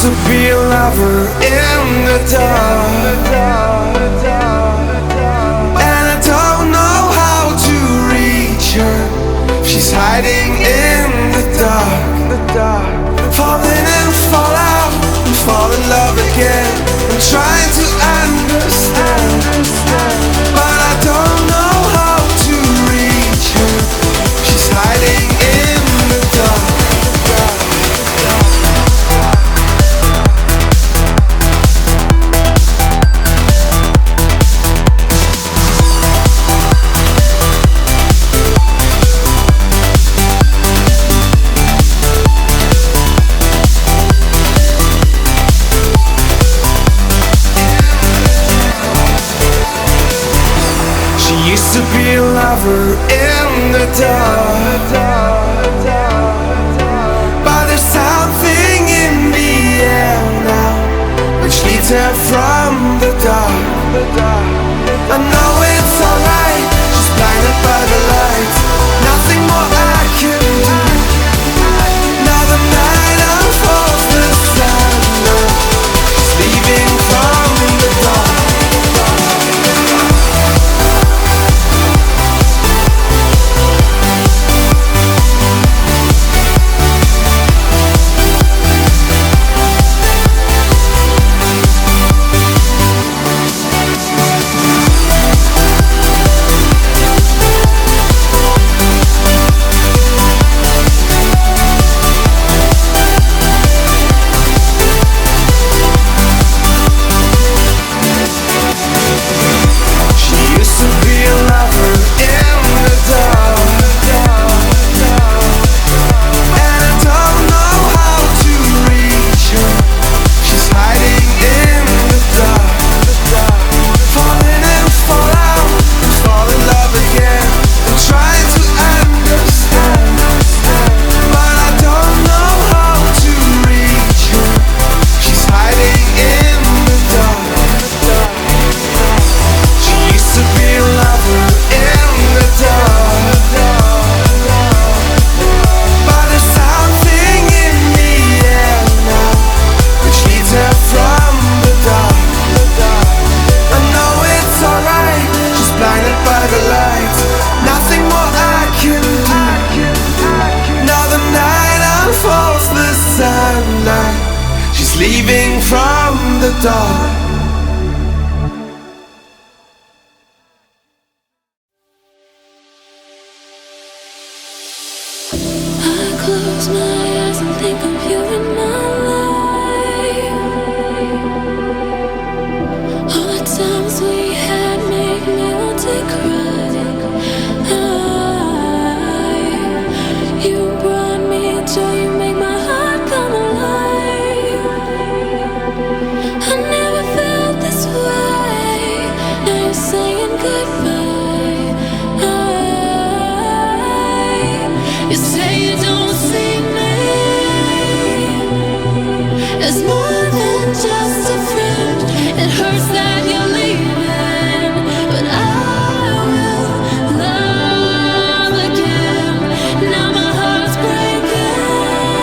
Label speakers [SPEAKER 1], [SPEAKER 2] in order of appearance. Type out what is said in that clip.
[SPEAKER 1] used to be a lover in the dark, and I don't know how to reach her. She's hiding in the dark, falling and fall out and fall in love again. I'm trying to understand, but I don't know how to reach her. She's hiding in the dark. Used to be a lover in the dark, but there's something in the air now which leads her from the dark. I know it's alright, she's blinded by the lights. Nothing more I can do. Now the night unfolds the sunlight. She's leaving from the dark. She's leaving from the dark.
[SPEAKER 2] I close my eyes and think of you in my life. All the times we had make me want to cry. You brought me joy, you make my heart come alive. I never felt this way. Now you're saying goodbye. You say you don't see me as more.